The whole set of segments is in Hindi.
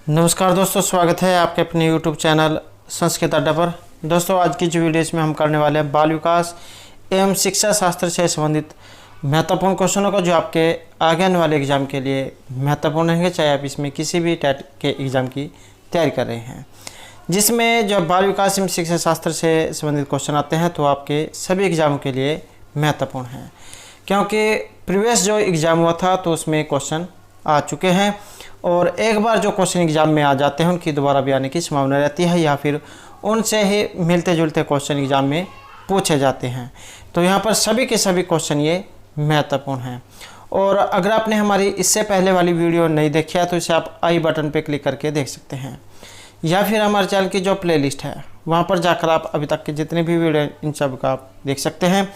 नमस्कार दोस्तों, स्वागत है आपके अपने YouTube चैनल संस्कृत अड्डा पर। दोस्तों, आज की जो वीडियो इसमें हम करने वाले हैं बाल विकास एवं शिक्षा शास्त्र से संबंधित महत्वपूर्ण क्वेश्चनों को, जो आपके आगे आने वाले एग्जाम के लिए महत्वपूर्ण रहेंगे, चाहे आप इसमें किसी भी टाइप के एग्ज़ाम की तैयारी कर रहे हैं। जिसमें जो बाल विकास एवं शिक्षा शास्त्र से संबंधित क्वेश्चन आते हैं तो आपके सभी एग्ज़ामों के लिए महत्वपूर्ण हैं, क्योंकि प्रीवियस जो एग्ज़ाम हुआ था तो उसमें क्वेश्चन आ चुके हैं और एक बार जो क्वेश्चन एग्जाम में आ जाते हैं उनकी दोबारा भी आने की संभावना रहती है, या फिर उनसे ही मिलते जुलते क्वेश्चन एग्जाम में पूछे जाते हैं। तो यहाँ पर सभी के सभी क्वेश्चन ये महत्वपूर्ण हैं। और अगर आपने हमारी इससे पहले वाली वीडियो नहीं देखी है तो इसे आप आई बटन पर क्लिक करके देख सकते हैं, या फिर हमारे चैनल की जो प्लेलिस्ट है वहाँ पर जाकर आप अभी तक के जितने भी वीडियो इन सब का आप देख सकते हैं।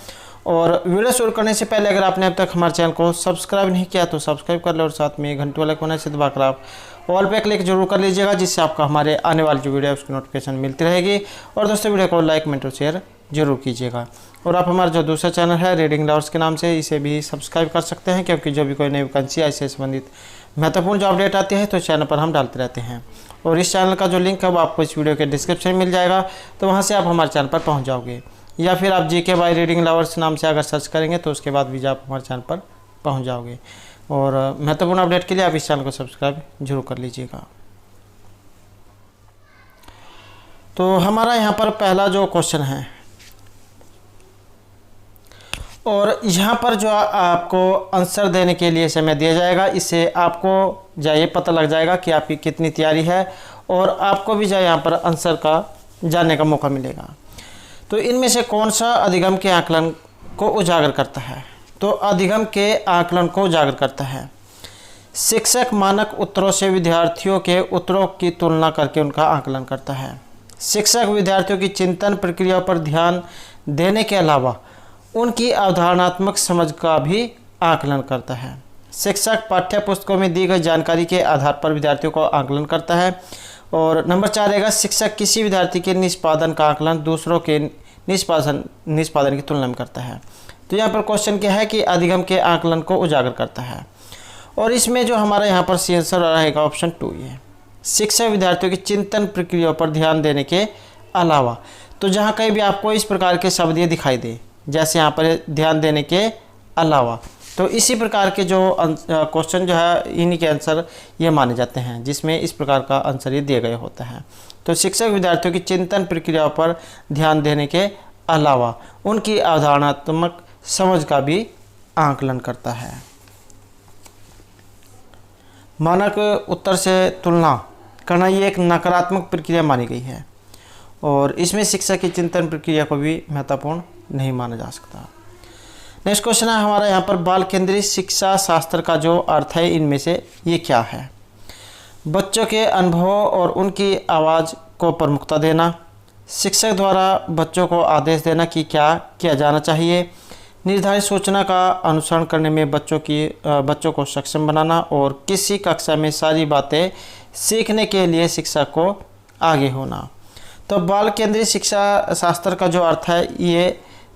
और वीडियो शुरू करने से पहले अगर आपने अब तक हमारे चैनल को सब्सक्राइब नहीं किया तो सब्सक्राइब कर लो और साथ में घंटे वाले कोने से दबाकर आप ऑल पे क्लिक जरूर कर लीजिएगा, जिससे आपको हमारे आने वाली जो वीडियो है उसकी नोटिफिकेशन मिलती रहेगी। और दोस्तों, वीडियो को लाइक कमेंट और शेयर जरूर कीजिएगा। और आप हमारा जो दूसरा चैनल है रीडिंग लवर्स के नाम से, इसे भी सब्सक्राइब कर सकते हैं, क्योंकि जो भी कोई नई वैकेंसी है इससे संबंधित महत्वपूर्ण जो अपडेट आती है तो चैनल पर हम डालते रहते हैं। और इस चैनल का जो लिंक है वो आपको इस वीडियो के डिस्क्रिप्शन में मिल जाएगा, तो वहाँ से आप हमारे चैनल पर पहुँच जाओगे, या फिर आप जीके बाय रीडिंग लवर्स नाम से अगर सर्च करेंगे तो उसके बाद भी आप हमारे चैनल पर पहुंच जाओगे। और महत्वपूर्ण अपडेट के लिए आप इस चैनल को सब्सक्राइब जरूर कर लीजिएगा। तो हमारा यहाँ पर पहला जो क्वेश्चन है, और यहाँ पर जो आपको आंसर देने के लिए समय दिया जाएगा, इससे आपको ये पता लग जाएगा कि आपकी कितनी तैयारी है, और आपको भी यहाँ पर आंसर का जानने का मौका मिलेगा। तो इनमें से कौन सा अधिगम के आकलन को उजागर करता है? तो अधिगम के आकलन को उजागर करता है शिक्षक मानक उत्तरों से विद्यार्थियों के उत्तरों की तुलना करके उनका आकलन करता है। शिक्षक विद्यार्थियों की चिंतन प्रक्रिया पर ध्यान देने के अलावा उनकी अवधारणात्मक समझ का भी आकलन करता है। शिक्षक पाठ्य पुस्तकों में दी गई जानकारी के आधार पर विद्यार्थियों को आकलन करता है। और नंबर 4 रहेगा, शिक्षक किसी विद्यार्थी के निष्पादन का आकलन दूसरों के निष्पादन की तुलना में करता है। तो यहाँ पर क्वेश्चन क्या है कि अधिगम के आकलन को उजागर करता है, और इसमें जो हमारा यहाँ पर सी आंसर रहेगा ऑप्शन 2 ये, शिक्षक विद्यार्थियों की चिंतन प्रक्रिया पर ध्यान देने के अलावा। तो जहाँ कहीं भी आपको इस प्रकार के शब्द ये दिखाई दे, जैसे यहाँ पर ध्यान देने के अलावा, तो इसी प्रकार के जो क्वेश्चन जो है इन्हीं के आंसर ये माने जाते हैं, जिसमें इस प्रकार का आंसर ये दिया गया होता है। तो शिक्षक विद्यार्थियों की चिंतन प्रक्रिया पर ध्यान देने के अलावा उनकी अवधारणात्मक समझ का भी आकलन करता है। मानक उत्तर से तुलना करना ये एक नकारात्मक प्रक्रिया मानी गई है, और इसमें शिक्षक की चिंतन प्रक्रिया को भी महत्वपूर्ण नहीं माना जा सकता। नेक्स्ट क्वेश्चन है हमारा यहाँ पर, बाल केंद्रित शिक्षा शास्त्र का जो अर्थ है इनमें से ये क्या है? बच्चों के अनुभवों और उनकी आवाज़ को प्रमुखता देना, शिक्षक द्वारा बच्चों को आदेश देना कि क्या किया जाना चाहिए, निर्धारित सूचना का अनुसरण करने में बच्चों को सक्षम बनाना, और किसी कक्षा में सारी बातें सीखने के लिए शिक्षक को आगे होना। तो बाल केंद्रित शिक्षा शास्त्र का जो अर्थ है ये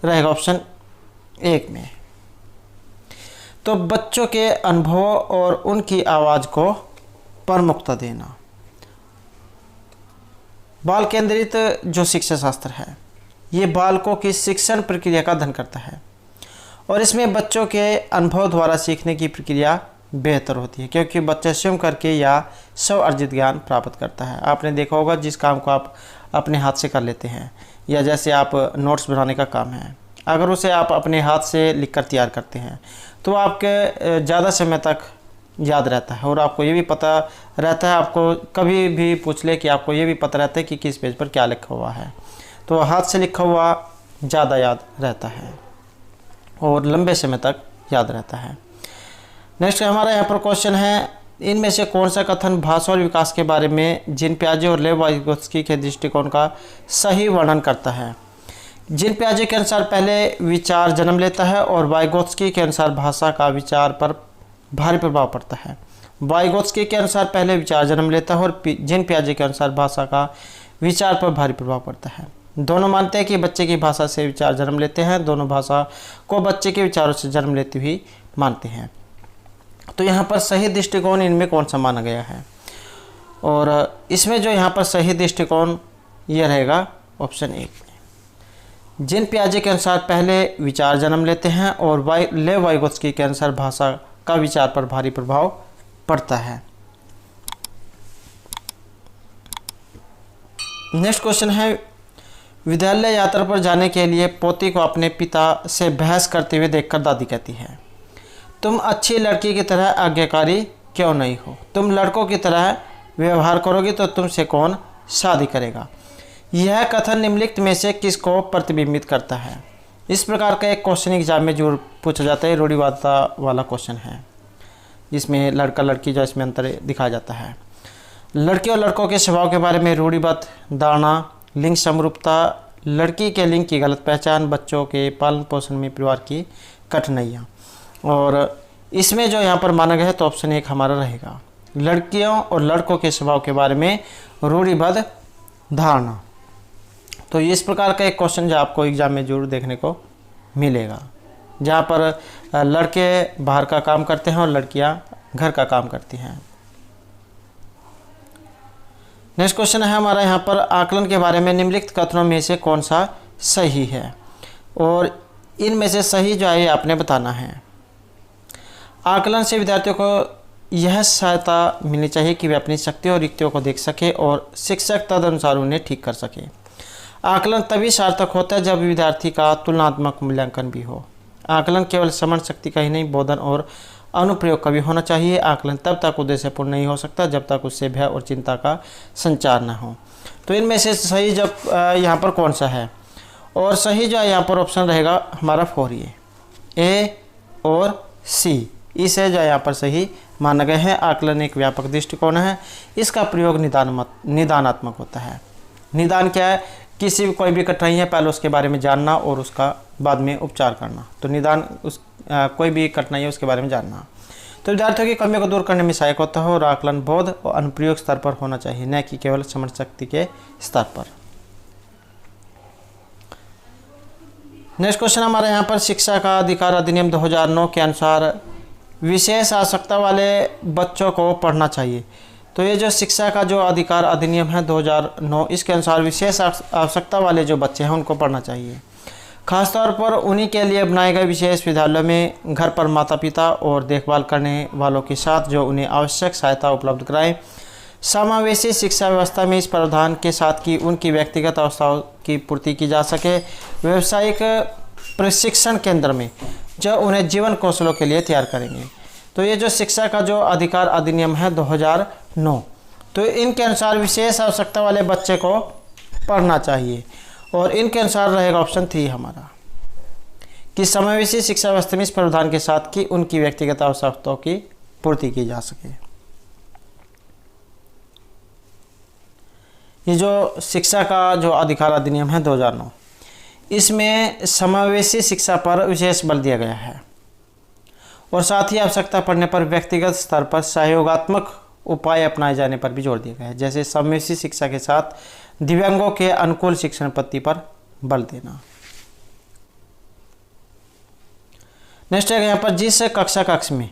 रहेगा ऑप्शन 1 में। तो बच्चों के अनुभवों और उनकी आवाज़ को प्रमुखता देना। बाल केंद्रित जो शिक्षा शास्त्र है ये बालकों की शिक्षण प्रक्रिया का अध्ययन करता है, और इसमें बच्चों के अनुभव द्वारा सीखने की प्रक्रिया बेहतर होती है, क्योंकि बच्चा स्वयं करके या स्व अर्जित ज्ञान प्राप्त करता है। आपने देखा होगा जिस काम को आप अपने हाथ से कर लेते हैं, या जैसे आप नोट्स बनाने का काम है, अगर उसे आप अपने हाथ से लिखकर तैयार करते हैं तो आपके ज़्यादा समय तक याद रहता है, और आपको ये भी पता रहता है, आपको कभी भी पूछ ले कि आपको ये भी पता रहता है कि किस पेज पर क्या लिखा हुआ है। तो हाथ से लिखा हुआ ज़्यादा याद रहता है और लंबे समय तक याद रहता है। नेक्स्ट हमारा यहाँ पर क्वेश्चन है, इनमें से कौन सा कथन भाषा और विकास के बारे में जिन पियाजे और लेव वाइगोत्स्की के दृष्टिकोण का सही वर्णन करता है? जिन पियाजे के अनुसार पहले विचार जन्म लेता है, और वाइगोत्स्की के अनुसार भाषा का विचार पर भारी प्रभाव पड़ता है। वाइगोत्स्की के अनुसार पहले विचार जन्म लेता है, और जिन पियाजे के अनुसार भाषा का विचार पर भारी प्रभाव पड़ता है। दोनों मानते हैं कि बच्चे की भाषा से विचार जन्म लेते हैं, दोनों भाषा को बच्चे के विचारों से जन्म लेती हुई मानते हैं। तो यहाँ पर सही दृष्टिकोण इनमें कौन सा माना गया है? और इसमें जो यहाँ पर सही दृष्टिकोण यह रहेगा ऑप्शन 1। जिन पियाजे के अनुसार पहले विचार जन्म लेते हैं और लेव वाइगोत्स्की के अनुसार भाषा का विचार पर भारी प्रभाव पड़ता है। नेक्स्ट क्वेश्चन है, विद्यालय यात्रा पर जाने के लिए पोती को अपने पिता से बहस करते हुए देखकर दादी कहती है, तुम अच्छी लड़की की तरह आज्ञाकारी क्यों नहीं हो? तुम लड़कों की तरह व्यवहार करोगी तो तुमसे कौन शादी करेगा? यह कथन निम्नलिखित में से किसको प्रतिबिंबित करता है? इस प्रकार का एक क्वेश्चन एग्जाम में जरूर पूछा जाता है। रूढ़िवादिता वाला क्वेश्चन है, जिसमें लड़का लड़की जो इसमें अंतर दिखाया जाता है। लड़की और लड़कों के स्वभाव के बारे में रूढ़िवाद धारणा, लिंग समरूपता, लड़की के लिंग की गलत पहचान, बच्चों के पालन पोषण में परिवार की कठिनाइयाँ। और इसमें जो यहाँ पर माना गया है तो ऑप्शन 1 हमारा रहेगा। लड़कियों और लड़कों के स्वभाव के बारे में रूढ़िवाद धारणा। तो इस प्रकार का एक क्वेश्चन जो आपको एग्जाम में जरूर देखने को मिलेगा, जहाँ पर लड़के बाहर का काम करते हैं और लड़कियाँ घर का काम करती हैं। नेक्स्ट क्वेश्चन है हमारा यहाँ पर, आकलन के बारे में निम्नलिखित कथनों में से कौन सा सही है? और इनमें से सही जो है आपने बताना है। आकलन से विद्यार्थियों को यह सहायता मिलनी चाहिए कि वे अपनी शक्तियों और रिक्तियों को देख सके और शिक्षक तदनुसार उन्हें ठीक कर सके। आकलन तभी सार्थक होता है जब विद्यार्थी का तुलनात्मक मूल्यांकन भी हो। आकलन केवल समझ शक्ति का ही नहीं, बोधन और अनुप्रयोग का भी होना चाहिए। आकलन तब तक उद्देश्यपूर्ण नहीं हो सकता जब तक उससे भय और चिंता का संचार न हो। तो इनमें से सही जब यहाँ पर कौन सा है? और सही जो है यहाँ पर ऑप्शन रहेगा हमारा 4 ए और सी। इसे जो यहाँ पर सही माना गया है। आकलन एक व्यापक दृष्टिकोण है, इसका प्रयोग निदानात्मक होता है। निदान क्या है? किसी भी कोई भी कठिनाई है पहले उसके बारे में जानना और उसका बाद में उपचार करना। तो निदान कोई भी कठिनाई है उसके बारे में जानना। तो विद्यार्थियों की कमियों को दूर करने में सहायक होता है और आकलन बोध और अनुप्रयोग स्तर पर होना चाहिए, न कि केवल समझ शक्ति के स्तर पर। नेक्स्ट क्वेश्चन हमारे यहाँ पर, शिक्षा का अधिकार अधिनियम 2009 के अनुसार विशेष आवश्यकता वाले बच्चों को पढ़ना चाहिए। तो ये जो शिक्षा का जो अधिकार अधिनियम है 2009, इसके अनुसार विशेष आवश्यकता वाले जो बच्चे हैं उनको पढ़ना चाहिए। खासतौर पर उन्हीं के लिए बनाए गए विशेष विद्यालयों में घर पर माता पिता और देखभाल करने वालों के साथ जो उन्हें आवश्यक सहायता उपलब्ध कराएं। समावेशी शिक्षा व्यवस्था में इस प्रावधान के साथ कि उनकी व्यक्तिगत आवश्यकताओं की पूर्ति की जा सके। व्यावसायिक प्रशिक्षण केंद्र में जो उन्हें जीवन कौशलों के लिए तैयार करेंगे। तो ये जो शिक्षा का जो अधिकार अधिनियम है 2009, तो इनके अनुसार विशेष आवश्यकता वाले बच्चे को पढ़ना चाहिए और इनके अनुसार रहेगा ऑप्शन 3 हमारा, कि समावेशी शिक्षा व्यवस्था में इस प्रावधान के साथ कि उनकी व्यक्तिगत आवश्यकताओं की पूर्ति की जा सके। ये जो शिक्षा का जो अधिकार अधिनियम है 2009, इसमें समावेशी शिक्षा पर विशेष बल दिया गया है और साथ ही आवश्यकता पड़ने पर व्यक्तिगत स्तर पर सहयोगात्मक उपाय अपनाए जाने पर भी जोर दिया गया है। जैसे समावेशी शिक्षा के साथ दिव्यांगों के अनुकूल शिक्षण पद्धति पर बल देना। नेक्स्ट है यहाँ पर, जिस कक्ष में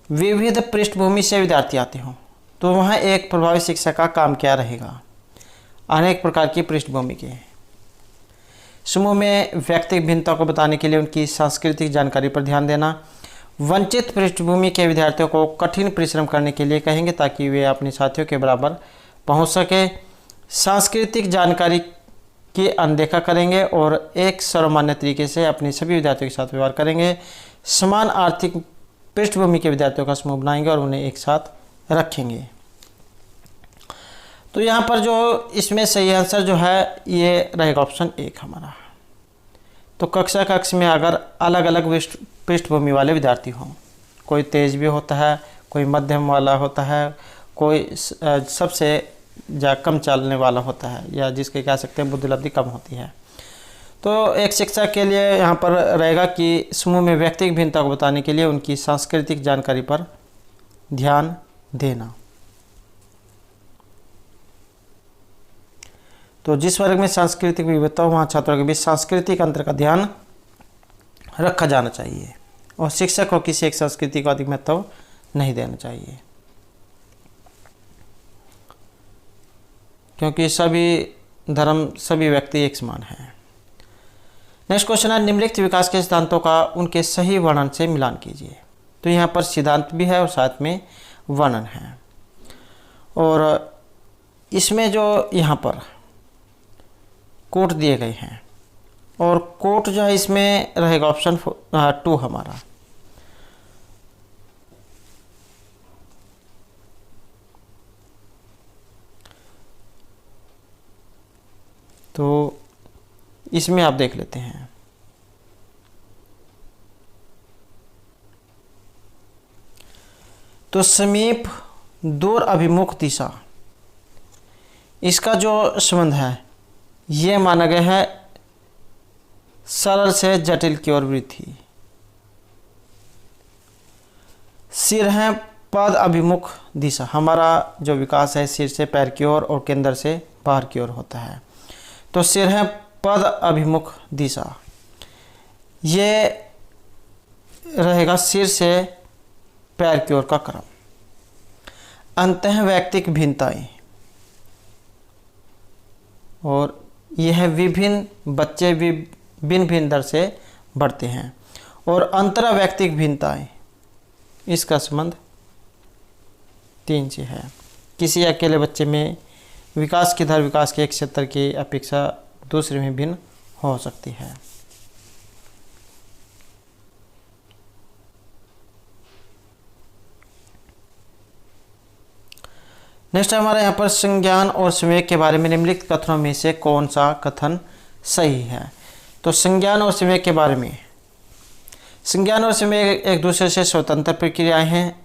विविध पृष्ठभूमि से विद्यार्थी आते हों तो वहाँ एक प्रभावी शिक्षक का काम क्या रहेगा? अनेक प्रकार की पृष्ठभूमि के समूह में व्यक्तिगत भिन्नता को बताने के लिए उनकी सांस्कृतिक जानकारी पर ध्यान देना। वंचित पृष्ठभूमि के विद्यार्थियों को कठिन परिश्रम करने के लिए कहेंगे ताकि वे अपने साथियों के बराबर पहुंच सके। सांस्कृतिक जानकारी की अनदेखा करेंगे और एक सर्वमान्य तरीके से अपने सभी विद्यार्थियों के साथ व्यवहार करेंगे। समान आर्थिक पृष्ठभूमि के विद्यार्थियों का समूह बनाएंगे और उन्हें एक साथ रखेंगे। तो यहाँ पर जो इसमें सही आंसर जो है ये रहेगा ऑप्शन 1 हमारा। तो कक्ष में अगर अलग अलग पृष्ठभूमि वाले विद्यार्थी हों, कोई तेज भी होता है, कोई मध्यम वाला होता है, कोई सबसे कम चलने वाला होता है, या जिसके कह सकते हैं बुद्धिलब्धि कम होती है। तो एक शिक्षक के लिए यहाँ पर रहेगा कि समूह में व्यक्तिगत भिन्नता को बताने के लिए उनकी सांस्कृतिक जानकारी पर ध्यान देना। तो जिस वर्ग में सांस्कृतिक विविधता हो वहाँ छात्रों के बीच सांस्कृतिक अंतर का ध्यान रखा जाना चाहिए और शिक्षक को किसी एक संस्कृति को अधिक महत्व नहीं देना चाहिए। क्योंकि सभी धर्म, सभी व्यक्ति एक समान हैं। नेक्स्ट क्वेश्चन है, निम्नलिखित विकास के सिद्धांतों का उनके सही वर्णन से मिलान कीजिए। तो यहाँ पर सिद्धांत भी है और साथ में वर्णन है। और इसमें जो यहाँ पर कोट दिए गए हैं, और कोट जो है इसमें रहेगा ऑप्शन 2 हमारा। तो इसमें आप देख लेते हैं। तो समीप, दूर, अभिमुख दिशा, इसका जो संबंध है ये माना गया है सरल से जटिल की ओर वृद्धि। सिर है पद अभिमुख दिशा, हमारा जो विकास है सिर से पैर की ओर और केंद्र से बाहर की ओर होता है। तो सिर है पद अभिमुख दिशा, ये रहेगा सिर से पैर की ओर का क्रम। अंतः वैयक्तिक भिन्नताएं, और यह विभिन्न बच्चे भिन्न भिन्न दर से बढ़ते हैं। और अंतरा वैयक्तिक भिन्नताएं, इसका संबंध 3 से है। किसी अकेले बच्चे में विकास की दर विकास के एक क्षेत्र की अपेक्षा दूसरे में भिन्न हो सकती है। नेक्स्ट हमारे यहाँ पर संज्ञान और संवेग के बारे में निम्नलिखित कथनों में से कौन सा कथन सही है। तो संज्ञान और संवेग के बारे में, संज्ञान और संवेग एक दूसरे से स्वतंत्र प्रक्रियाएं हैं,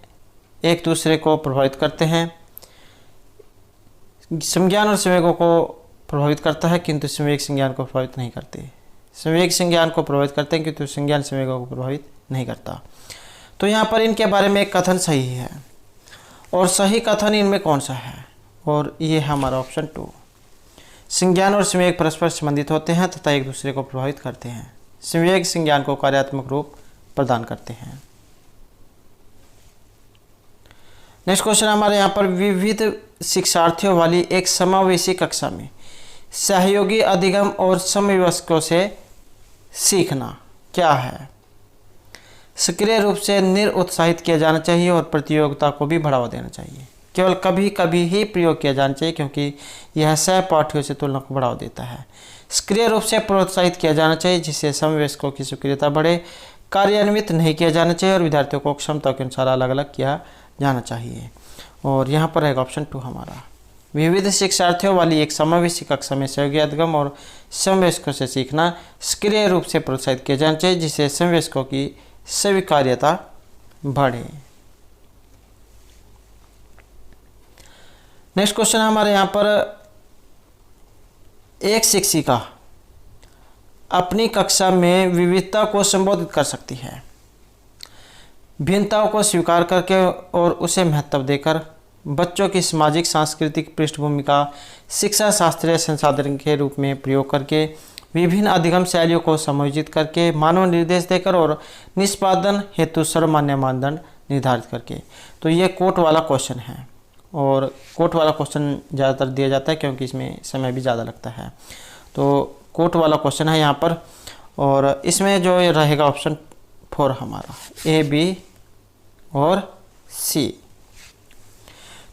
एक दूसरे को प्रभावित करते हैं। संज्ञान और संवेगों को प्रभावित करता है किंतु संवेग संज्ञान को प्रभावित नहीं करते। संवेग संज्ञान को प्रभावित करते हैं किंतु संज्ञान संवेगों को प्रभावित नहीं करता। तो यहाँ पर इनके बारे में एक कथन सही है, और सही कथन इनमें कौन सा है, और ये है हमारा ऑप्शन 2। संज्ञान और संवेग परस्पर संबंधित होते हैं तथा एक दूसरे को प्रभावित करते हैं। संवेग संज्ञान को कार्यात्मक रूप प्रदान करते हैं। नेक्स्ट क्वेश्चन हमारे यहाँ पर, विविध शिक्षार्थियों वाली एक समावेशी कक्षा में सहयोगी अधिगम और समवयस्कों से सीखना क्या है। सक्रिय रूप से निरुत्साहित किया जाना चाहिए और प्रतियोगिता को भी बढ़ावा देना चाहिए। केवल कभी कभी ही प्रयोग किया जाना चाहिए क्योंकि यह सहपाठियों से तुलना को बढ़ावा देता है। सक्रिय रूप से प्रोत्साहित किया जाना चाहिए जिससे समवयस्कों की सक्रियता बढ़े। कार्यान्वित नहीं किया जाना चाहिए और विद्यार्थियों को क्षमता के अनुसार अलग अलग किया जाना चाहिए। और यहाँ पर रहेगा ऑप्शन 2 हमारा। विविध शिक्षार्थियों वाली एक समावेशी कक्षा में सहयोगी अधिगम और समवयस्कों से सीखना सक्रिय रूप से प्रोत्साहित किया जाना चाहिए जिससे समवयस्कों की स्वीकार्यता बढ़े। नेक्स्ट क्वेश्चन हमारे यहाँ पर, एक शिक्षिका अपनी कक्षा में विविधता को संबोधित कर सकती है। भिन्नताओं को स्वीकार करके और उसे महत्व देकर बच्चों की सामाजिक सांस्कृतिक पृष्ठभूमि का शिक्षा शास्त्रीय संसाधन के रूप में प्रयोग करके, विभिन्न अधिगम शैलियों को समायोजित करके, मानव निर्देश देकर और निष्पादन हेतु सर्वमान्य मानदंड निर्धारित करके। तो ये कोट वाला क्वेश्चन है, और कोट वाला क्वेश्चन ज़्यादातर दिया जाता है क्योंकि इसमें समय भी ज़्यादा लगता है। तो कोट वाला क्वेश्चन है यहाँ पर, और इसमें जो रहेगा ऑप्शन 4 हमारा, A, B और C।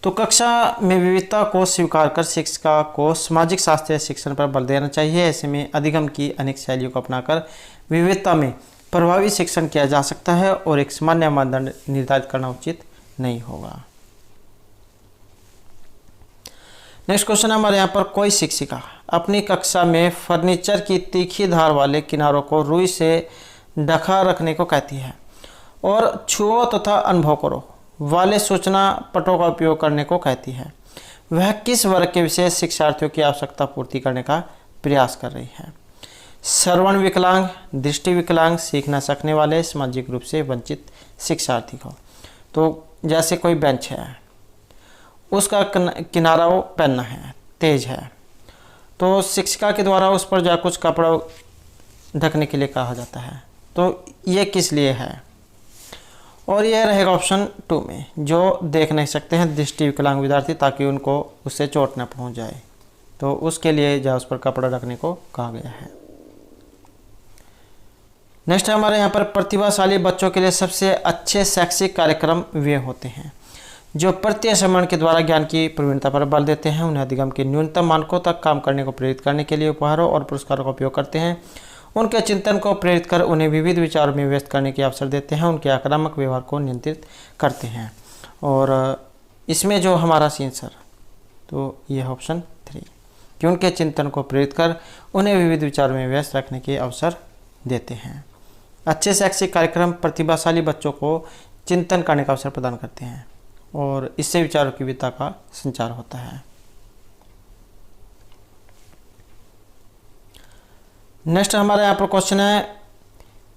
तो कक्षा में विविधता को स्वीकार कर शिक्षिका को सामाजिक शास्त्रीय शिक्षण पर बल देना चाहिए। ऐसे में अधिगम की अनेक शैलियों को अपनाकर विविधता में प्रभावी शिक्षण किया जा सकता है और एक सामान्य मानदंड निर्धारित करना उचित नहीं होगा। नेक्स्ट क्वेश्चन हमारे यहाँ पर, कोई शिक्षिका अपनी कक्षा में फर्नीचर की तीखी धार वाले किनारों को रुई से ढका रखने को कहती है और छुओ तथा अनुभव करो वाले सूचना पटों का उपयोग करने को कहती है। वह किस वर्ग के विशेष शिक्षार्थियों की आवश्यकता पूर्ति करने का प्रयास कर रही है। श्रवण विकलांग, दृष्टि विकलांग, सीख न सकने वाले, सामाजिक रूप से वंचित शिक्षार्थी को। तो जैसे कोई बेंच है, उसका किनारा वो पहनना है, तेज है, तो शिक्षिका के द्वारा उस पर जा कुछ कपड़ा ढकने के लिए कहा जाता है। तो ये किस लिए है, और यह रहेगा ऑप्शन 2 में, जो देख नहीं सकते हैं दृष्टि विकलांग विद्यार्थी, ताकि उनको उससे चोट न पहुंच जाए। तो उसके लिए जो उस पर कपड़ा रखने को कहा गया है। नेक्स्ट हमारे यहाँ पर प्रतिभाशाली बच्चों के लिए सबसे अच्छे शैक्षिक कार्यक्रम वे होते हैं जो प्रत्यश्रवण के द्वारा ज्ञान की प्रवीणता पर बल देते हैं, उन्हें अधिगम के न्यूनतम मानकों तक काम करने को प्रेरित करने के लिए उपहारों और पुरस्कारों का उपयोग करते हैं, उनके चिंतन को प्रेरित कर उन्हें विविध विचारों में व्यस्त करने के अवसर देते हैं, उनके आक्रामक व्यवहार को नियंत्रित करते हैं। और इसमें जो हमारा आंसर तो यह ऑप्शन 3 कि उनके चिंतन को प्रेरित कर उन्हें विविध विचारों में व्यस्त रखने के अवसर देते हैं। अच्छे शैक्षिक कार्यक्रम प्रतिभाशाली बच्चों को चिंतन करने का अवसर प्रदान करते हैं और इससे विचारों की विविधता का संचार होता है। नेक्स्ट हमारे यहाँ पर क्वेश्चन है,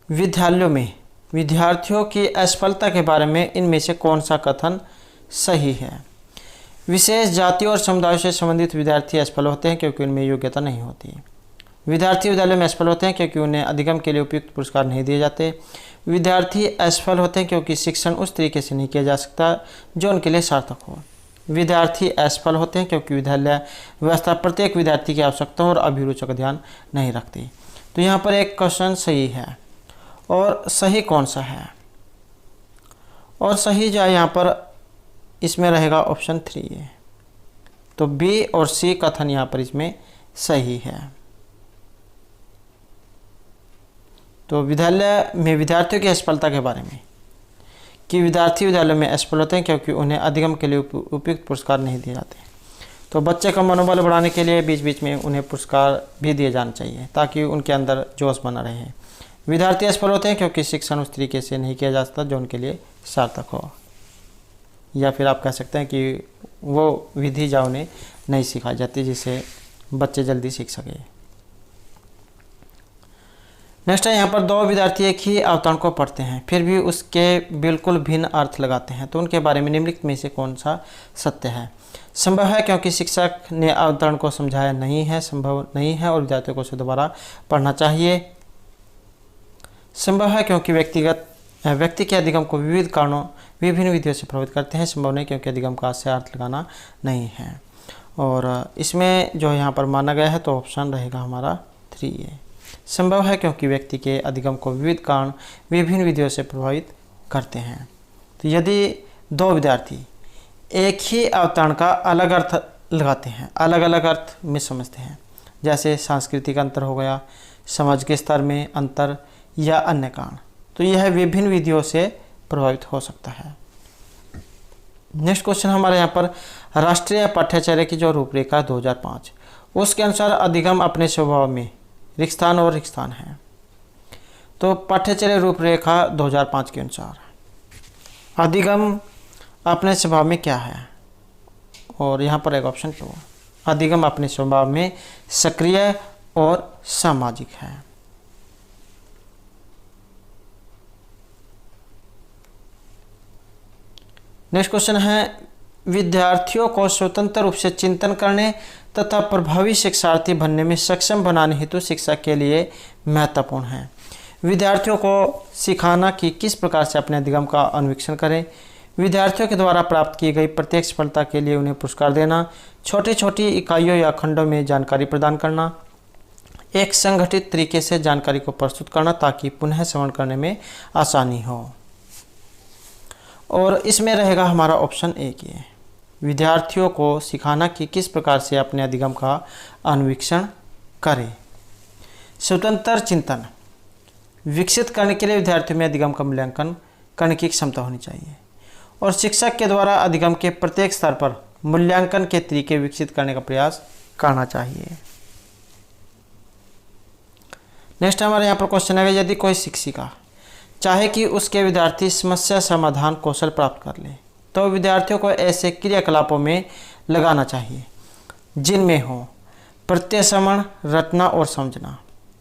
विद्यालयों में विद्यार्थियों की असफलता के बारे में इनमें से कौन सा कथन सही है? विशेष जातियों और समुदायों से संबंधित विद्यार्थी असफल होते हैं क्योंकि उनमें योग्यता नहीं होती। विद्यार्थी विद्यालय में असफल होते हैं क्योंकि उन्हें अधिगम के लिए उपयुक्त पुरस्कार नहीं दिए जाते। विद्यार्थी असफल होते हैं क्योंकि शिक्षण उस तरीके से नहीं किया जा सकता जो उनके लिए सार्थक हो। विद्यार्थी असफल होते हैं क्योंकि विद्यालय व्यवस्था प्रत्येक विद्यार्थी की आवश्यकताओं और अभिरुचियों का ध्यान नहीं रखती। तो यहाँ पर एक क्वेश्चन सही है और सही कौन सा है? और सही जो है यहाँ पर इसमें रहेगा ऑप्शन 3 है। तो बी और सी कथन यहाँ पर इसमें सही है। तो विद्यालय में विद्यार्थियों की असफलता के बारे में कि विद्यार्थी विद्यालय में असफल होते हैं क्योंकि उन्हें अधिगम के लिए उपयुक्त पुरस्कार नहीं दिए जाते। तो बच्चे का मनोबल बढ़ाने के लिए बीच बीच में उन्हें पुरस्कार भी दिए जाने चाहिए ताकि उनके अंदर जोश बना रहे। विद्यार्थी असफल होते हैं क्योंकि शिक्षण उस तरीके से नहीं किया जा सकता जो उनके लिए सार्थक हो, या फिर आप कह सकते हैं कि वो विधि जा उन्हें नहीं सिखाई जाती जिससे बच्चे जल्दी सीख सके। नेक्स्ट है यहाँ पर दो विद्यार्थी एक ही अवतरण को पढ़ते हैं फिर भी उसके बिल्कुल भिन्न अर्थ लगाते हैं, तो उनके बारे में निम्नलिखित में से कौन सा सत्य है? संभव है क्योंकि शिक्षक ने अवतरण को समझाया नहीं है, संभव नहीं है और विद्यार्थियों को उसे दोबारा पढ़ना चाहिए। संभव है क्योंकि व्यक्ति के अधिगम को विविध कारणों विभिन्न विधियों से प्रभावित करते हैं। संभव नहीं क्योंकि अधिगम का से अर्थ लगाना नहीं है। और इसमें जो यहाँ पर माना गया है तो ऑप्शन रहेगा हमारा 3 है। संभव है क्योंकि व्यक्ति के अधिगम को विविध कारण विभिन्न विधियों से प्रभावित करते हैं। तो यदि दो विद्यार्थी एक ही अवतरण का अलग अर्थ लगाते हैं, अलग अलग अर्थ में समझते हैं, जैसे सांस्कृतिक अंतर हो गया, समझ के स्तर में अंतर या अन्य कारण, तो यह विभिन्न विधियों से प्रभावित हो सकता है। नेक्स्ट क्वेश्चन हमारे यहाँ पर राष्ट्रीय पाठ्यचर्या की जो रूपरेखा 2005 उसके अनुसार अधिगम अपने स्वभाव में रिक्स्थान और रिक्स्थान है। तो पाठ्यचर्या रूपरेखा 2005 के अनुसार अधिगम अपने स्वभाव में क्या है? और यहाँ पर एक ऑप्शन 2 अधिगम अपने स्वभाव में सक्रिय और सामाजिक है। नेक्स्ट क्वेश्चन है, विद्यार्थियों को स्वतंत्र रूप से चिंतन करने तथा प्रभावी शिक्षार्थी बनने में सक्षम बनाने हेतु शिक्षा के लिए महत्वपूर्ण है। विद्यार्थियों को सिखाना कि किस प्रकार से अपने अधिगम का अन्वेषण करें, विद्यार्थियों के द्वारा प्राप्त की गई प्रत्येक सफलता के लिए उन्हें पुरस्कार देना, छोटी छोटी इकाइयों या खंडों में जानकारी प्रदान करना, एक संगठित तरीके से जानकारी को प्रस्तुत करना ताकि पुनः श्रवण करने में आसानी हो। और इसमें रहेगा हमारा ऑप्शन 1 है, विद्यार्थियों को सिखाना कि किस प्रकार से अपने अधिगम का अन्वेषण करें। स्वतंत्र चिंतन विकसित करने के लिए विद्यार्थियों में अधिगम का मूल्यांकन करने की क्षमता होनी चाहिए और शिक्षक के द्वारा अधिगम के प्रत्येक स्तर पर मूल्यांकन के तरीके विकसित करने का प्रयास करना चाहिए। नेक्स्ट हमारे यहाँ पर क्वेश्चन है, यदि कोई शिक्षिका चाहे कि उसके विद्यार्थी समस्या समाधान कौशल प्राप्त कर ले तो विद्यार्थियों को ऐसे क्रियाकलापों में लगाना चाहिए जिनमें हो प्रत्यश्रवण, रटना और समझना,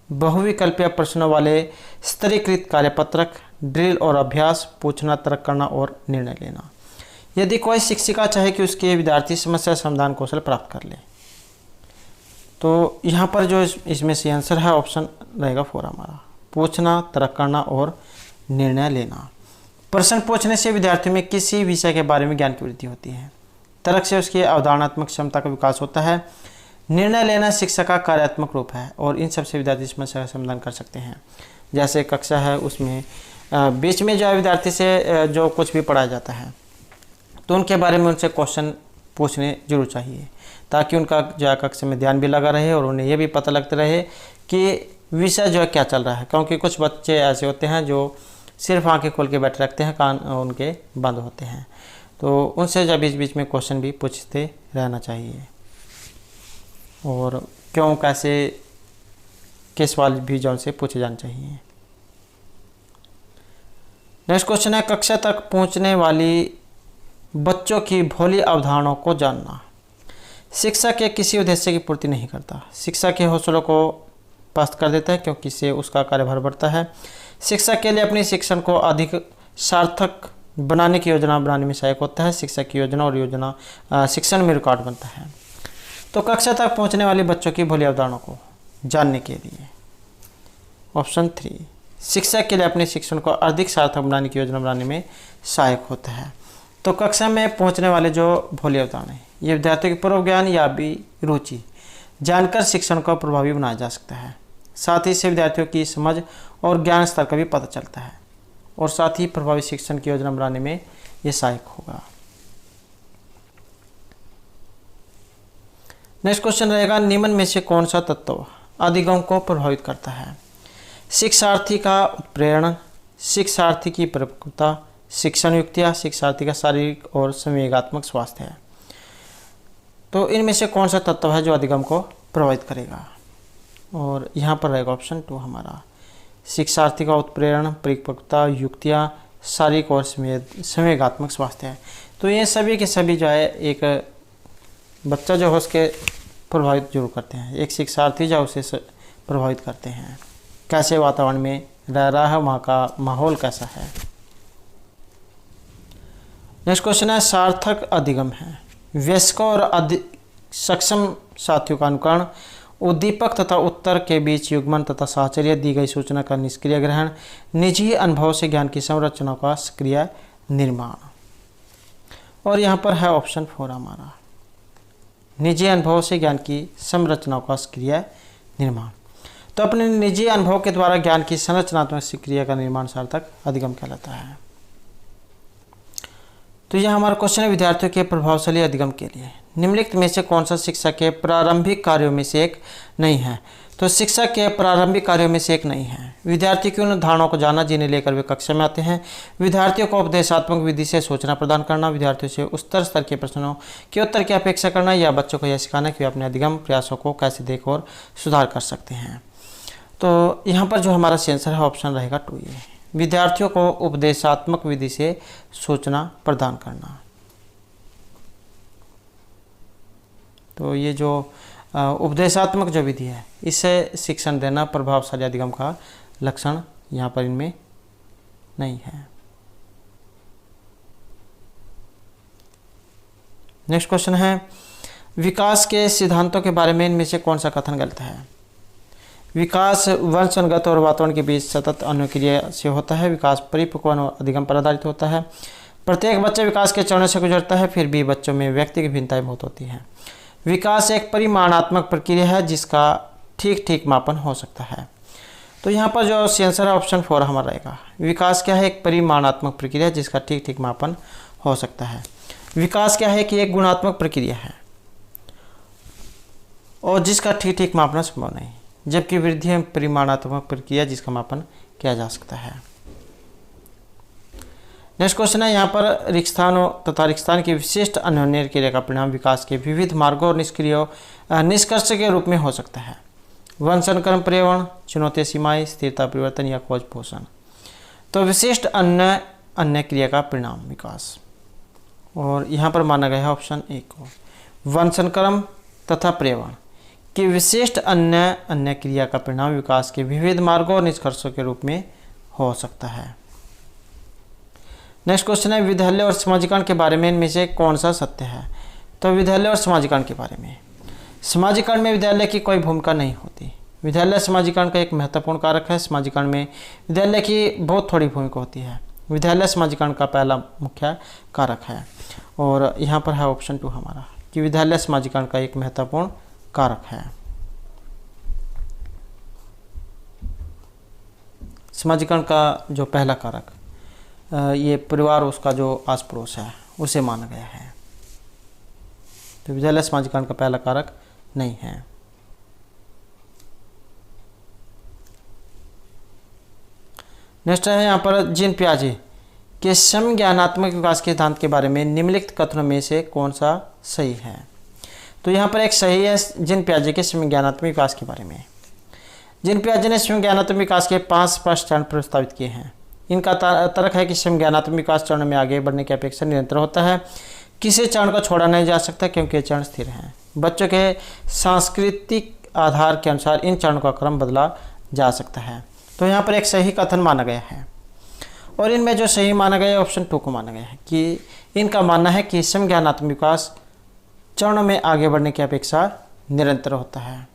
बहुविकल्पीय प्रश्नों वाले स्तरीकृत कार्यपत्रक, ड्रिल और अभ्यास, पूछना, तर्क करना और निर्णय लेना। यदि कोई शिक्षिका चाहे कि उसके विद्यार्थी समस्या समाधान कौशल प्राप्त कर ले तो यहाँ पर जो इसमें से आंसर है ऑप्शन रहेगा 4 हमारा, पूछना, तर्क करना और निर्णय लेना। प्रश्न पूछने से विद्यार्थियों में किसी विषय के बारे में ज्ञान की वृद्धि होती है। तर्क से उसकी अवधारणात्मक क्षमता का विकास होता है। निर्णय लेना शिक्षा का कार्यात्मक रूप है और इन सबसे विद्यार्थी समस्या का समाधान कर सकते हैं। जैसे कक्षा है उसमें बीच में जो है विद्यार्थी से जो कुछ भी पढ़ाया जाता है तो उनके बारे में उनसे क्वेश्चन पूछने जरूर चाहिए, ताकि उनका जो है कक्षा में ध्यान भी लगा रहे और उन्हें ये भी पता लगता रहे कि विषय जो है क्या चल रहा है। क्योंकि कुछ बच्चे ऐसे होते हैं जो सिर्फ आंखें खोल के बैठे रखते हैं, कान उनके बंद होते हैं, तो उनसे जब बीच बीच में क्वेश्चन भी पूछते रहना चाहिए और क्यों कैसे के सवाल भी जो उनसे पूछे जाने चाहिए। नेक्स्ट क्वेश्चन है, कक्षा तक पहुंचने वाली बच्चों की भोली अवधारणाओं को जानना शिक्षा के किसी उद्देश्य की पूर्ति नहीं करता। शिक्षा के हौसलों को पस्त कर देता है क्योंकि इससे उसका कार्यभार बढ़ता है। शिक्षा के लिए अपनी शिक्षण को अधिक सार्थक बनाने की योजना बनाने में सहायक होता है। शिक्षा की योजना और योजना शिक्षण में रुकावट बनता है। तो कक्षा तक पहुंचने वाले बच्चों की भोली अवधारणाओं को जानने के लिए ऑप्शन 3 शिक्षा के लिए अपने शिक्षण को अधिक सार्थक बनाने की योजना बनाने में सहायक होता है। तो कक्षा में पहुंचने वाले जो भोली अवधारणाएं ये विद्यार्थियों के पूर्व ज्ञान या भी रुचि जानकर शिक्षण को प्रभावी बनाया जा सकता है। साथ ही इससे विद्यार्थियों की समझ और ज्ञान स्तर का भी पता चलता है और साथ ही प्रभावी शिक्षण की योजना बनाने में ये सहायक होगा। नेक्स्ट क्वेश्चन रहेगा, निम्न में से कौन सा तत्व अधिगम को प्रभावित करता है? शिक्षार्थी का उत्प्रेरण, शिक्षार्थी की परिपक्वता, शिक्षण युक्तियाँ, शिक्षार्थी का शारीरिक और संवेगात्मक स्वास्थ्य है। तो इनमें से कौन सा तत्व है जो अधिगम को प्रभावित करेगा? और यहाँ पर रहेगा ऑप्शन 2 हमारा, शिक्षार्थी का उत्प्रेरण, परिपक्वता, युक्तियाँ, शारीरिक और संवेगात्मक स्वास्थ्य है। तो ये सभी के सभी जो है एक बच्चा जो है उसके प्रभावित जरूर करते हैं। एक शिक्षार्थी जो उसे प्रभावित करते हैं, कैसे वातावरण में रह रहा है, वहाँ का माहौल कैसा है। नेक्स्ट क्वेश्चन है, सार्थक अधिगम है वयस्कों और सक्षम साथियों का अनुकरण, उद्दीपक तथा उत्तर के बीच युग्मन तथा साहचर्य, दी गई सूचना का निष्क्रिय ग्रहण, निजी अनुभव से ज्ञान की संरचना का सक्रिय निर्माण। और यहाँ पर है ऑप्शन 4 हमारा, निजी अनुभव से ज्ञान की संरचना का सक्रिय निर्माण। तो अपने निजी अनुभव के द्वारा ज्ञान की संरचनात्मक सक्रिय का निर्माण सार्थक अधिगम कहलाता है। तो यह हमारा क्वेश्चन है, विद्यार्थियों के प्रभावशाली अधिगम के लिए निम्नलिखित में से कौन सा शिक्षा के प्रारंभिक कार्यों में से एक नहीं है? तो शिक्षा के प्रारंभिक कार्यों में से एक नहीं है। विद्यार्थी की उन धारणाओं को जानना जिन्हें लेकर वे कक्षा में आते हैं। विद्यार्थियों को उपदेशात्मक विधि से सूचना प्रदान करना, विद्यार्थियों से उच्चतर स्तर के प्रश्नों के उत्तर की अपेक्षा करना, या बच्चों को यह सिखाना कि वे अपने अधिगम प्रयासों को कैसे देख और सुधार कर सकते हैं। तो यहाँ पर जो हमारा आंसर है ऑप्शन रहेगा 2 ये, विद्यार्थियों को उपदेशात्मक विधि से सूचना प्रदान करना। तो ये जो उपदेशात्मक जो विधि है इससे शिक्षण देना प्रभावशाली अधिगम का लक्षण यहाँ पर इनमें नहीं है। नेक्स्ट क्वेश्चन है, विकास के सिद्धांतों के बारे में इनमें से कौन सा कथन गलत है? विकास वंशगत और वातावरण के बीच सतत अनुक्रिया से होता है। विकास परिपक्व और अधिगम पर आधारित होता है। प्रत्येक बच्चा विकास के चरणों से गुजरता है, फिर भी बच्चों में व्यक्तिगत भिन्नताएं बहुत होती हैं। विकास एक परिमाणात्मक प्रक्रिया है जिसका ठीक ठीक मापन हो सकता है। तो यहाँ पर जो आंसर है ऑप्शन 4 हमारा रहेगा। विकास क्या है? एक परिमाणात्मक प्रक्रिया जिसका ठीक ठीक मापन हो सकता है। विकास क्या है कि एक गुणात्मक प्रक्रिया है और जिसका ठीक ठीक मापना संभव नहीं, जबकि वृद्धि है परिमाणात्मक प्रक्रिया जिसका मापन किया जा सकता है। नेक्स्ट क्वेश्चन है, यहाँ पर रिक्स्थान तथा रिक्स्थान की विशिष्ट अन्योन्य क्रिया का परिणाम विकास के विविध मार्गों और निष्कर्ष के रूप में हो सकता है। वंशक्रम, पर्यावरण, चुनौती, सीमाएं, स्थिरता, परिवर्तन या खोज पोषण। तो विशिष्ट अन्य क्रिया का परिणाम विकास, और यहाँ पर माना गया है ऑप्शन 1 को, वंशक्रम तथा पर्यावरण की विशिष्ट अन्य क्रिया का परिणाम विकास के विविध मार्गों और निष्कर्षों के रूप में हो सकता है। नेक्स्ट क्वेश्चन है, विद्यालय और समाजीकरण के बारे में इनमें से कौन सा सत्य है? तो विद्यालय और समाजीकरण के बारे में, समाजीकरण में विद्यालय की कोई भूमिका नहीं होती। विद्यालय समाजीकरण का एक महत्वपूर्ण कारक है। समाजीकरण में विद्यालय की बहुत थोड़ी भूमिका होती है। विद्यालय समाजीकरण का पहला मुख्य कारक है, और यहाँ पर है ऑप्शन 2 हमारा कि विद्यालय समाजीकरण का एक महत्वपूर्ण कारक है। समाजीकरण का जो पहला कारक ये परिवार, उसका जो आस पड़ोस है उसे माना गया है। तो विद्यालय समाजीकरण का पहला कारक नहीं है। नेक्स्ट है यहाँ पर जीन पियाजे के समज्ञानात्मक विकास के सिद्धांत के बारे में निम्नलिखित कथनों में से कौन सा सही है। तो यहाँ पर एक सही है जीन पियाजे के समज्ञानात्मक विकास के बारे में। जीन पियाजे ने समज्ञानात्मक विकास के 5 स्पष्ट चरण प्रस्तावित किए हैं। इनका तर्क है कि समज्ञानात्मक विकास चरण में आगे बढ़ने की अपेक्षा निरंतर होता है। किसी चरण को छोड़ा नहीं जा सकता क्योंकि ये चरण स्थिर हैं। बच्चों के सांस्कृतिक आधार के अनुसार इन चरणों का क्रम बदला जा सकता है। तो यहाँ पर एक सही कथन माना गया है और इनमें जो सही माना गया है ऑप्शन 2 को माना गया है कि इनका मानना है कि समज्ञानात्मक विकास चरणों में आगे बढ़ने की अपेक्षा निरंतर होता है।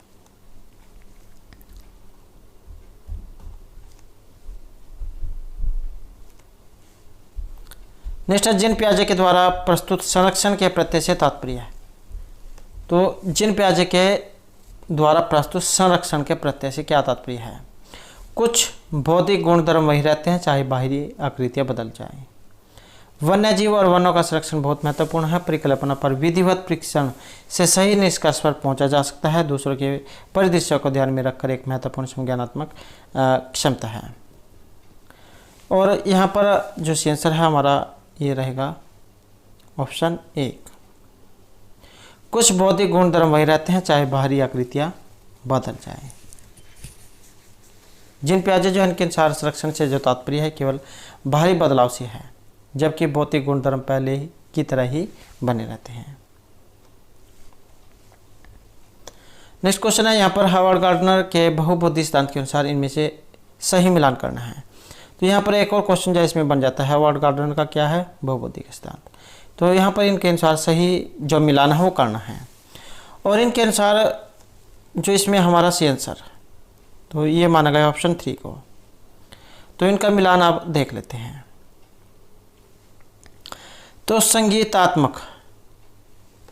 नेक्स्ट जीन पियाजे के द्वारा प्रस्तुत संरक्षण के प्रत्यय से तात्पर्य है। तो जीन पियाजे के द्वारा प्रस्तुत संरक्षण के प्रत्यय से क्या तात्पर्य है। कुछ भौतिक गुणधर्म वही रहते हैं चाहे बाहरी आकृतियां बदल जाएं। वन्य जीव और वनों का संरक्षण बहुत महत्वपूर्ण है। परिकल्पना पर विधिवत परीक्षण से सही निष्कर्ष पर पहुंचा जा सकता है। दूसरों के परिदृश्य को ध्यान में रखकर एक महत्वपूर्ण संज्ञानात्मक क्षमता है। और यहाँ पर जो आंसर है हमारा ये रहेगा ऑप्शन 1। कुछ भौतिक गुणधर्म वही रहते हैं चाहे बाहरी आकृतियां बदल जाएं। जीन पियाजे जो इनके अनुसार संरक्षण से जो तात्पर्य है केवल बाहरी बदलाव से है, जबकि भौतिक गुणधर्म पहले की तरह ही बने रहते हैं। नेक्स्ट क्वेश्चन है यहाँ पर हार्वर्ड गार्डनर के बहुबुद्धि सिद्धांत के अनुसार इनमें से सही मिलान करना है। तो यहाँ पर एक और क्वेश्चन जो इसमें बन जाता है हार्वर्ड गार्डनर का क्या है, बहुबुद्धि का सिद्धांत। तो यहाँ पर इनके अनुसार सही जो मिलान है वो करना है और इनके अनुसार जो इसमें हमारा सी आंसर, तो ये माना गया ऑप्शन 3 को। तो इनका मिलान आप देख लेते हैं। तो संगीतात्मक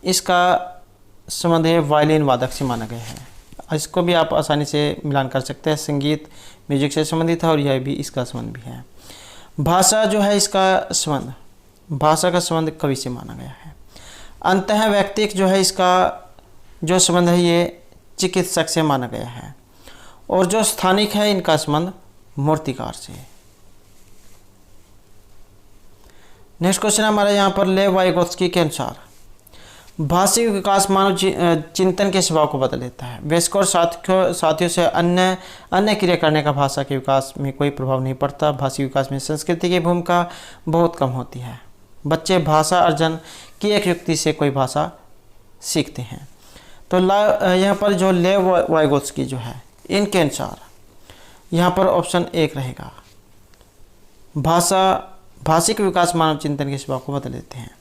इसका संबंध है वायलिन वादक से माना गया है। इसको भी आप आसानी से मिलान कर सकते हैं, संगीत म्यूजिक से संबंधित है और यह भी इसका संबंध भी है। भाषा जो है इसका संबंध, भाषा का संबंध कवि से माना गया है। अंतः व्यक्तिक जो है इसका जो संबंध है ये चिकित्सक से माना गया है और जो स्थानिक है इनका संबंध मूर्तिकार से। नेक्स्ट क्वेश्चन हमारा यहाँ पर लेव वाइगोत्स्की के अनुसार भाषिक विकास मानव चिंतन के स्वभाव को बदल देता है। वयस्क और साथियों से अन्य क्रिया करने का भाषा के विकास में कोई प्रभाव नहीं पड़ता। भाषिक विकास में संस्कृति की भूमिका बहुत कम होती है। बच्चे भाषा अर्जन की एक युक्ति से कोई भाषा सीखते हैं। तो यहाँ पर जो लेव वाइगोत्स्की जो है इनके अनुसार यहाँ पर ऑप्शन 1 रहेगा। भाषिक विकास मानव चिंतन के स्वभाव को बदल देते हैं।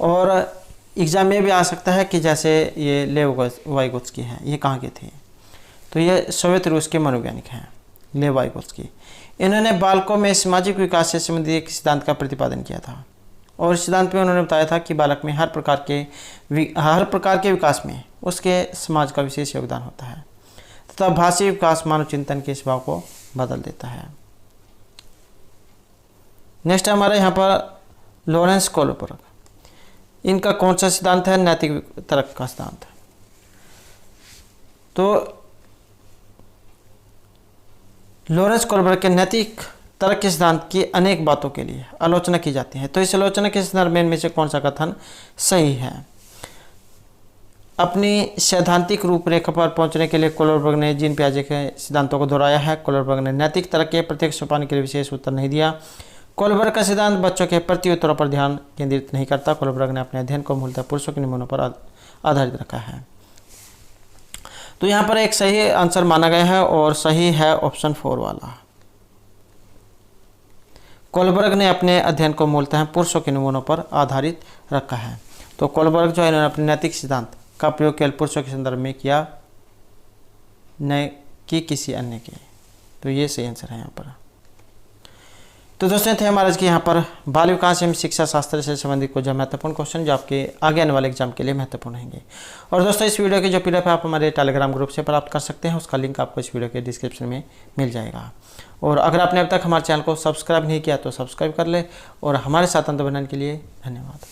और एग्जाम में भी आ सकता है कि जैसे ये लेव वाइगोत्स्की हैं, ये कहाँ के थे, तो ये सोवियत रूस के मनोवैज्ञानिक हैं लेव वाइगोत्स्की। इन्होंने बालकों में सामाजिक विकास से संबंधित एक सिद्धांत का प्रतिपादन किया था और सिद्धांत में उन्होंने बताया था कि बालक में हर प्रकार के विकास में उसके समाज का विशेष योगदान होता है तथा भाषिक विकास मानव चिंतन के स्वभाव को बदल देता है। नेक्स्ट हमारे यहाँ पर लॉरेंस कोहलबर्ग, इनका कौन सा सिद्धांत है, नैतिक तर्क का सिद्धांत। तो लॉरेंस कोहलबर्ग के नैतिक तर्क के सिद्धांत की अनेक बातों के लिए आलोचना की जाती है। तो इस आलोचना के संदर्भ में इनमें से कौन सा कथन सही है। अपनी सैद्धांतिक रूपरेखा पर पहुंचने के लिए कोहलबर्ग ने जीन पियाजे के सिद्धांतों को दोहराया है। कोहलबर्ग ने नैतिक तर्क के प्रत्येक सोपान के लिए विशेष उत्तर नहीं दिया। कोहलबर्ग का सिद्धांत बच्चों के प्रति उत्तरों पर ध्यान केंद्रित नहीं करता। कोहलबर्ग ने अपने अध्ययन को मूलतः पुरुषों के नमूनों पर आधारित रखा है। तो यहाँ पर एक सही आंसर माना गया है और सही है ऑप्शन 4 वाला। कोहलबर्ग ने अपने अध्ययन को मूलतः पुरुषों के नमूनों पर आधारित रखा है। तो कोहलबर्ग जो है इन्होंने अपने नैतिक सिद्धांत का प्रयोग केवल पुरुषों के संदर्भ में किया, न कि किसी अन्य के। तो ये सही आंसर है यहाँ पर। तो दोस्तों थे हमारे आज के यहाँ पर बाल विकास एवं शिक्षा शास्त्र से संबंधित कुछ महत्वपूर्ण क्वेश्चन जो आपके आगे आने वाले एग्जाम के लिए महत्वपूर्ण होंगे। और दोस्तों इस वीडियो के जो पीडीएफ है आप हमारे टेलीग्राम ग्रुप से प्राप्त कर सकते हैं, उसका लिंक आपको इस वीडियो के डिस्क्रिप्शन में मिल जाएगा। और अगर आपने अब तक हमारे चैनल को सब्सक्राइब नहीं किया तो सब्सक्राइब कर ले। और हमारे साथ अंत बनाने के लिए धन्यवाद।